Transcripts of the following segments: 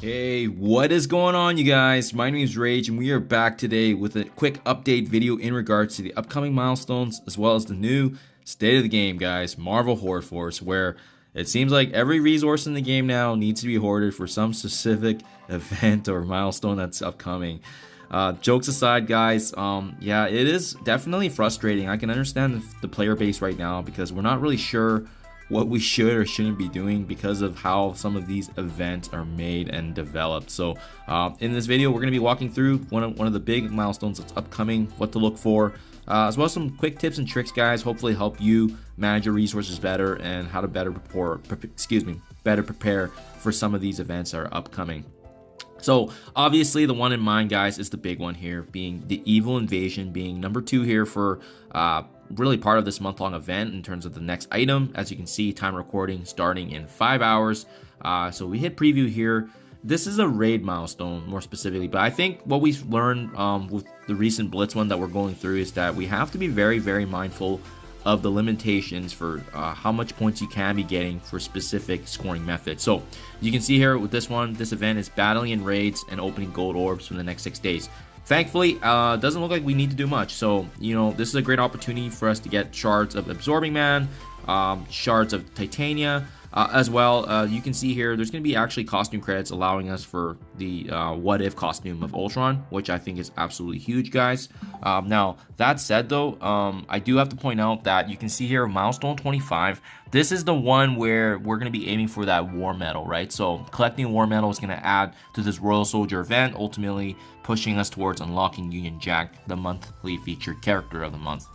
Hey, what is going on, you guys? My name is Rayge, and we are back today with a quick update video in regards to the upcoming milestones, as well as the new state of the game, guys, Marvel Hoard Force, where it seems like every resource in the game now needs to be hoarded for some specific event or milestone that's upcoming. Jokes aside, guys, yeah, it is definitely frustrating. I can understand the player base right now because we're not really sure what we should or shouldn't be doing because of how some of these events are made and developed. So in this video, we're going to be walking through one of the big milestones that's upcoming, what to look for, as well as some quick tips and tricks, guys, hopefully help you manage your resources better and how to better prepare for some of these events that are upcoming. So obviously the one in mind, guys, is the big one here, being the Evil Invasion, being number 2 here for really part of this month-long event in terms of the next item. As you can see, time recording starting in 5 hours. So we hit preview here. This is a raid milestone more specifically, but I think what we've learned with the recent Blitz one that we're going through is that we have to be very, very mindful of the limitations for how much points you can be getting for specific scoring methods. So you can see here with this one, this event is battling in raids and opening gold orbs for the next 6 days. Thankfully, doesn't look like we need to do much. So, you know, this is a great opportunity for us to get shards of Absorbing Man, shards of Titania, as well. You can see here, there's going to be actually costume credits allowing us for the What If costume of Ultron, which I think is absolutely huge, guys. Now, that said, though, I do have to point out that you can see here, Milestone 25. This is the one where we're going to be aiming for that War Medal, right? So collecting War Medal is going to add to this Royal Soldier event, ultimately pushing us towards unlocking Union Jack, the monthly featured character of the month.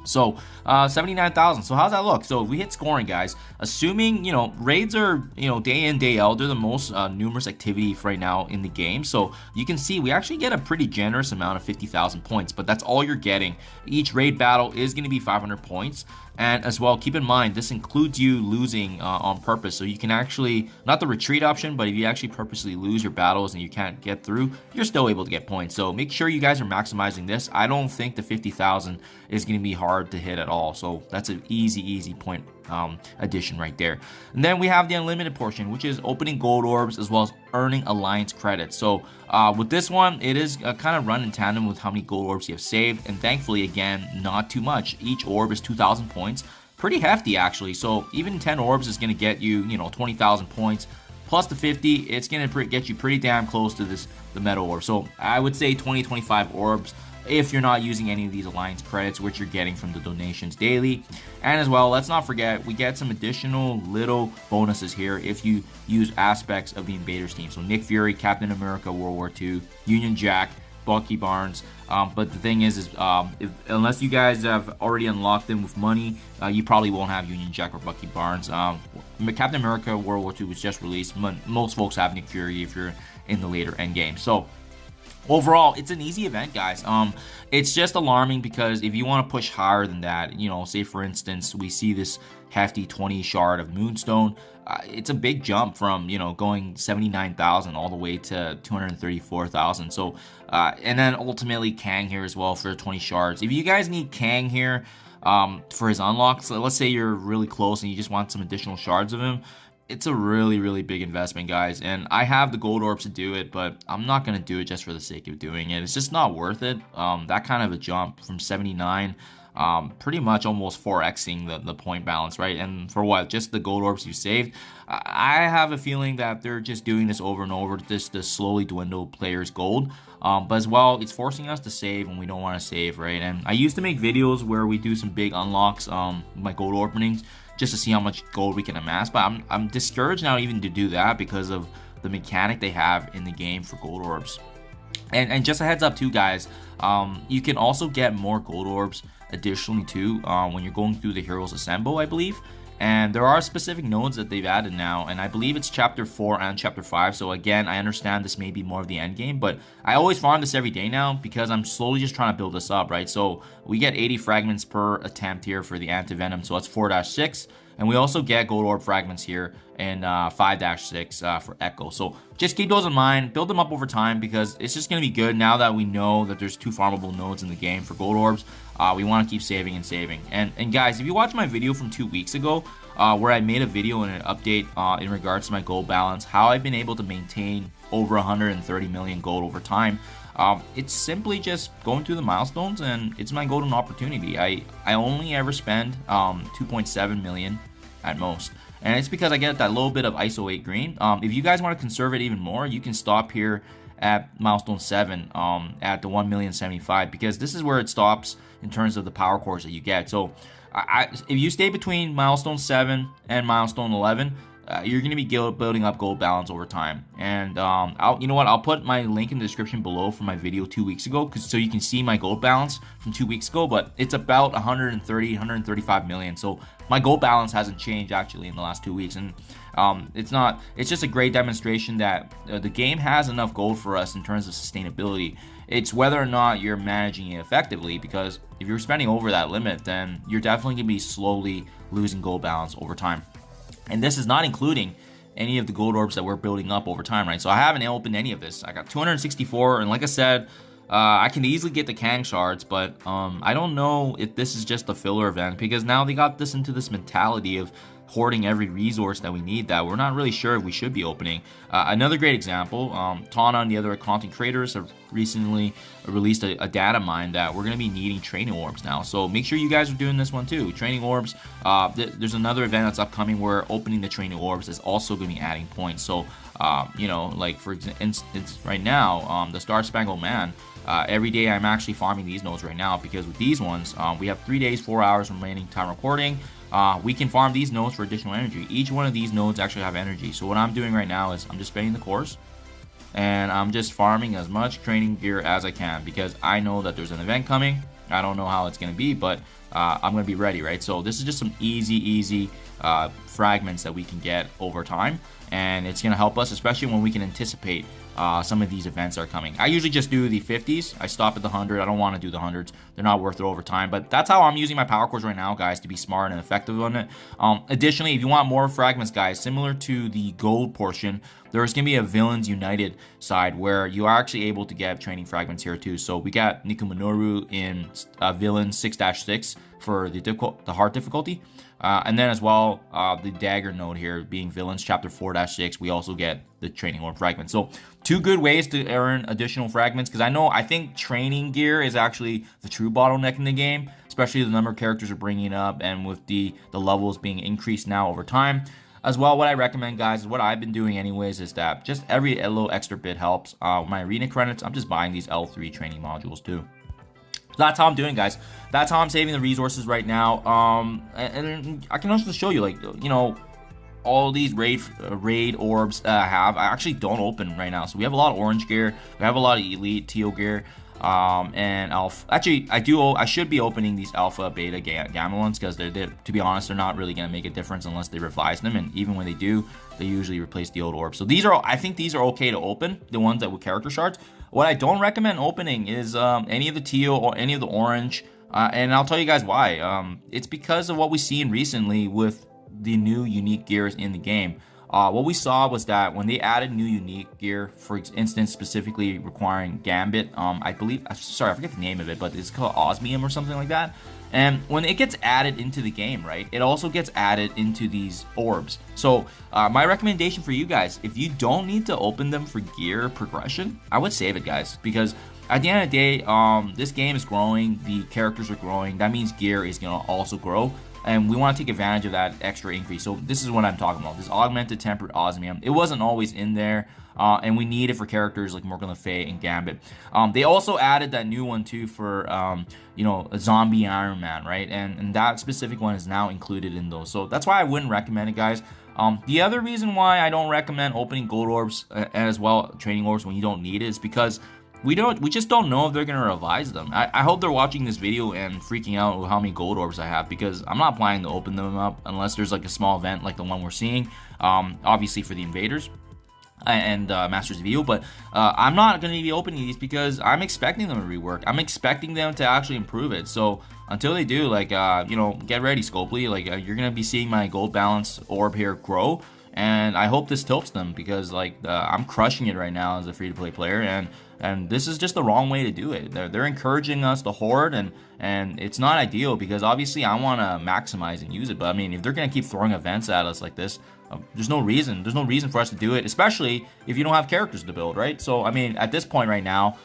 So 79,000. So how's that look? So if we hit scoring, guys, assuming, you know, raids are, you know, day in, day out, they're the most numerous activity right now in the game. So you can see we actually get a pretty generous amount of 50,000 points, but that's all you're getting. Each raid battle is going to be 500 points. And as well, keep in mind, this includes you losing on purpose. So you can actually, not the retreat option, but if you actually purposely lose your battles and you can't get through, you're still able to get points. So make sure you guys are maximizing this. I don't think the 50,000 is going to be hard to hit at all. So that's an easy point addition right there. And then we have the unlimited portion, which is opening gold orbs as well as earning alliance credits. So with this one, it is kind of run in tandem with how many gold orbs you have saved, and thankfully, again, not too much. Each orb is 2,000 points, pretty hefty actually. So even 10 orbs is going to get you, you know, 20,000 points plus the 50. It's going to get you pretty damn close to the metal orb. So I would say 20-25 orbs if you're not using any of these alliance credits, which you're getting from the donations daily. And as well, let's not forget, we get some additional little bonuses here if you use aspects of the Invaders team. So Nick Fury, Captain America, World War II, Union Jack, Bucky Barnes. But the thing is unless you guys have already unlocked them with money, you probably won't have Union Jack or Bucky Barnes. Captain America, World War II was just released. Most folks have Nick Fury if you're in the later end game. So overall, it's an easy event, guys. It's just alarming because if you want to push higher than that, you know, say for instance, we see this hefty 20 shard of Moonstone. It's a big jump from, you know, going 79,000 all the way to 234,000. So, and then ultimately Kang here as well for 20 shards. If you guys need Kang here for his unlock, so let's say you're really close and you just want some additional shards of him, it's a really big investment, guys, and I have the gold orbs to do it, but I'm not going to do it just for the sake of doing it. It's just not worth it. That kind of a jump from 79, pretty much almost 4xing the point balance, right? And for what? Just the gold orbs you saved? I have a feeling that they're just doing this over and over just to slowly dwindle players' gold. But as well, it's forcing us to save when we don't want to save, right? And I used to make videos where we do some big unlocks, my gold openings, just to see how much gold we can amass, but I'm discouraged now even to do that because of the mechanic they have in the game for gold orbs. And just a heads up too, guys, you can also get more gold orbs additionally too when you're going through the Heroes Assemble, I believe. And there are specific nodes that they've added now, and I believe it's chapter 4 and chapter 5. So again, I understand this may be more of the end game, but I always farm this every day now because I'm slowly just trying to build this up, right? So we get 80 fragments per attempt here for the anti-venom, so that's 4-6. And we also get gold orb fragments here in 5-6 for Echo. So just keep those in mind, build them up over time, because it's just going to be good now that we know that there's 2 farmable nodes in the game for gold orbs. We want to keep saving and saving. And guys, if you watch my video from 2 weeks ago, where I made a video and an update in regards to my gold balance, how I've been able to maintain over 130 million gold over time, it's simply just going through the milestones, and it's my golden opportunity. I only ever spend 2.7 million at most, and it's because I get that little bit of ISO 8 green. If you guys want to conserve it even more, you can stop here at milestone 7 at the 1,075,000, because this is where it stops in terms of the power cores that you get. So if you stay between milestone 7 and milestone 11, you're going to be building up gold balance over time. And you know what, I'll put my link in the description below for my video 2 weeks ago, so you can see my gold balance from 2 weeks ago. But it's about 135 million. So my gold balance hasn't changed actually in the last 2 weeks. And it's just a great demonstration that the game has enough gold for us in terms of sustainability. It's whether or not you're managing it effectively, because if you're spending over that limit, then you're definitely going to be slowly losing gold balance over time. And this is not including any of the gold orbs that we're building up over time, right? So I haven't opened any of this. I got 264, and like I said, I can easily get the Kang shards, but I don't know if this is just a filler event, because now they got this into this mentality of hoarding every resource that we need that we're not really sure if we should be opening. Another great example, Tana and the other content creators have recently released a data mine that we're going to be needing training orbs now. So make sure you guys are doing this one too. Training orbs, there's another event that's upcoming where opening the training orbs is also going to be adding points. So, you know, like for instance, right now, the Star Spangled Man, every day I'm actually farming these nodes right now, because with these ones, we have 3 days, 4 hours remaining time recording. We can farm these nodes for additional energy. Each one of these nodes actually have energy. So what I'm doing right now is I'm just spending the cores, and I'm just farming as much training gear as I can, because I know that there's an event coming. I don't know how it's going to be, but I'm going to be ready, right? So this is just some easy fragments that we can get over time, and it's going to help us, especially when we can anticipate some of these events are coming. I usually just do the 50s. I stop at the 100. I don't want to do the 100s. They're not worth it over time, but that's how I'm using my power cores right now, guys, to be smart and effective on it. Additionally, if you want more fragments, guys, similar to the gold portion, there's going to be a Villains United side where you are actually able to get training fragments here too. So we got Niku Minoru in Villains 6-6 for the hard difficulty. And then as well, the dagger node here being Villains Chapter 4-6, we also get the training orb fragments. So 2 good ways to earn additional fragments, because I think training gear is actually the true bottleneck in the game, especially the number of characters are bringing up, and with the levels being increased now over time. As well, what I recommend, guys, is what I've been doing anyways, is that just every little extra bit helps. My arena credits, I'm just buying these L3 training modules too. So that's how I'm doing, guys. That's how I'm saving the resources right now. And I can also show you, like, you know, all these raid orbs I actually don't open right now. So we have a lot of orange gear. We have a lot of elite teal gear. And alpha. Actually, I should be opening these alpha, beta, gamma ones, because they're, to be honest, they're not really going to make a difference unless they revise them. And even when they do, they usually replace the old orbs. So these are, I think these are okay to open, the ones that with character shards. What I don't recommend opening is any of the teal or any of the orange. And I'll tell you guys why. It's because of what we've seen recently with the new unique gears in the game. What we saw was that when they added new unique gear, for instance, specifically requiring Gambit, I believe, sorry, I forget the name of it, but it's called Osmium or something like that. And when it gets added into the game, right, it also gets added into these orbs. So my recommendation for you guys, if you don't need to open them for gear progression, I would save it, guys, because at the end of the day, this game is growing, the characters are growing, that means gear is going to also grow. And we want to take advantage of that extra increase. So this is what I'm talking about. This augmented tempered osmium. It wasn't always in there. And we need it for characters like Morgan Le Fay and Gambit. They also added that new one too for, you know, a zombie Iron Man, right? And that specific one is now included in those. So that's why I wouldn't recommend it, guys. The other reason why I don't recommend opening gold orbs as well, training orbs, when you don't need it, is because we just don't know if they're going to revise them. I hope they're watching this video and freaking out with how many gold orbs I have, because I'm not planning to open them up unless there's like a small event like the one we're seeing, obviously for the invaders. and Masters of Evil, but I'm not going to be opening these because I'm expecting them to rework. I'm expecting them to actually improve it. So until they do, like, you know, get ready, Scopely. Like, you're going to be seeing my gold balance orb here grow, and I hope this tilts them because, like, I'm crushing it right now as a free-to-play player, and this is just the wrong way to do it. They're encouraging us to hoard, and it's not ideal because obviously I want to maximize and use it. But I mean, if they're going to keep throwing events at us like this, there's no reason for us to do it, especially if you don't have characters to build, right? So I mean, at this point right now,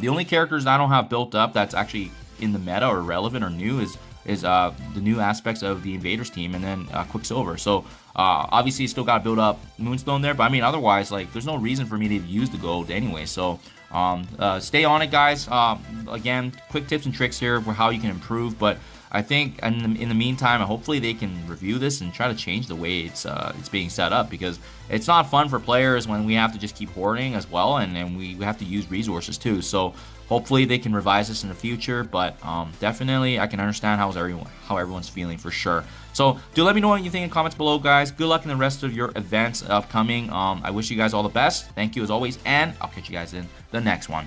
the only characters I don't have built up that's actually in the meta or relevant or new is the new aspects of the Invaders team, and then Quicksilver. So obviously you still got to build up Moonstone there, but I mean, otherwise, like, there's no reason for me to use the gold anyway. So stay on it, guys. Again, quick tips and tricks here for how you can improve, but I think in the meantime, hopefully they can review this and try to change the way it's being set up, because it's not fun for players when we have to just keep hoarding as well, and we have to use resources too. So hopefully they can revise this in the future, but definitely I can understand how everyone's feeling for sure. So do let me know what you think in comments below, guys. Good luck in the rest of your events upcoming. I wish you guys all the best. Thank you as always, and I'll catch you guys in the next one.